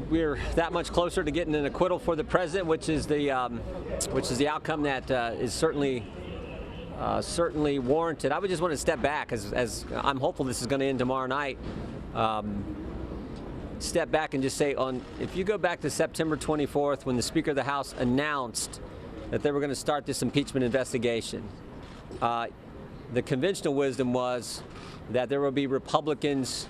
We're that much closer to getting an acquittal for the president, which is the outcome that is certainly warranted. I would just want to step back, as I'm hopeful this is going to end tomorrow night. Step back and just say, if you go back to September 24th, when the Speaker of the House announced that they were going to start this impeachment investigation, the conventional wisdom was that there would be Republicans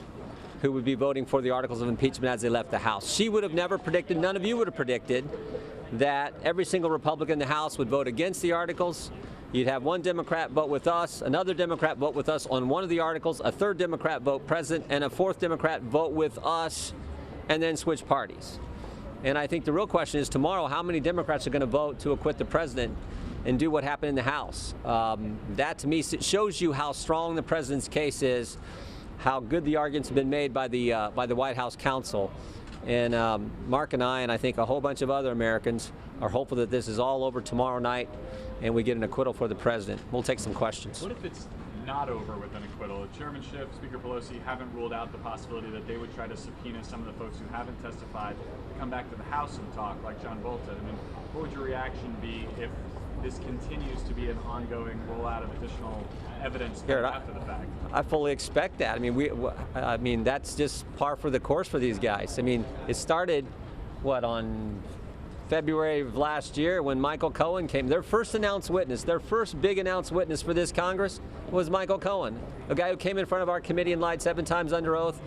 who would be voting for the articles of impeachment as they left the House. She would have never predicted, none of you would have predicted, that every single Republican in the House would vote against the articles. You'd have one Democrat vote with us, another Democrat vote with us on one of the articles, a third Democrat vote present, and a fourth Democrat vote with us, and then switch parties. And I think the real question is tomorrow, how many Democrats are going to vote to acquit the president and do what happened in the House? That, to me, shows you how strong the president's case is, how good the arguments have been made by the White House counsel. And Mark and I think a whole bunch of other Americans are hopeful that this is all over tomorrow night and we get an acquittal for the president. We'll take some questions. What if it's not over with an acquittal? The chairmanship, Speaker Pelosi, haven't ruled out the possibility that they would try to subpoena some of the folks who haven't testified to come back to the House and talk, like John Bolton. I mean, what would your reaction be if this continues to be an ongoing rollout of additional evidence after the fact? I fully expect that. I mean, that's just par for the course for these guys. I mean, it started, on February of last year when Michael Cohen came. Their first announced witness, their first big announced witness for this Congress was Michael Cohen, a guy who came in front of our committee and lied 7 times under oath.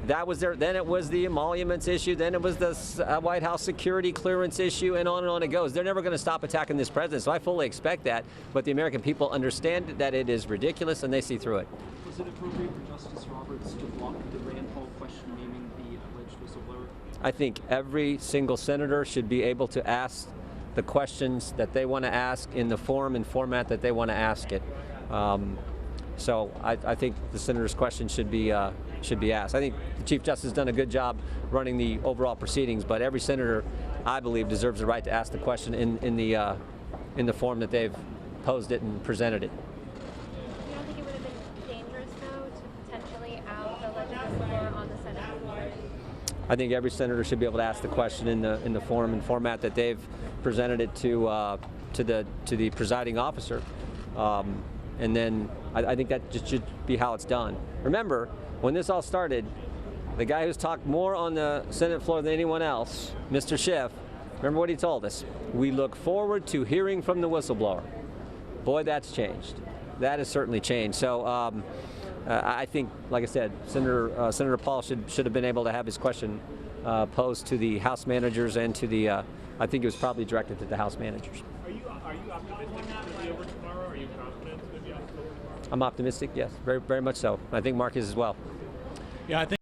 That was there. Then it was the emoluments issue. Then it was the White House security clearance issue, and on it goes. They're never going to stop attacking this president, so I fully expect that. But the American people understand that it is ridiculous, and they see through it. Was it appropriate for Justice Roberts to block the Rand Paul question naming the alleged whistleblower? I think every single senator should be able to ask the questions that they want to ask in the form and format that they want to ask it. So I think the senator's question should be asked. I think the Chief Justice has done a good job running the overall proceedings, but every senator, I believe, deserves the right to ask the question in the form that they've posed it and presented it. You don't think it would have been dangerous, though, to potentially out the legislature on the Senate floor? I think every senator should be able to ask the question in the form and format that they've presented it to the presiding officer, and then I think that just should be how it's done. Remember, when this all started, the guy who's talked more on the Senate floor than anyone else, Mr. Schiff, remember what he told us? We look forward to hearing from the whistleblower. Boy, that's changed. That has certainly changed. So I think, like I said, Senator Paul should have been able to have his question posed to the House managers and to the, I think it was probably directed to the House managers. Are you optimistic that it'll be over tomorrow? Are you confident it'll be over tomorrow? I'm optimistic, yes, very, very much so. I think Mark is as well. Yeah, I think.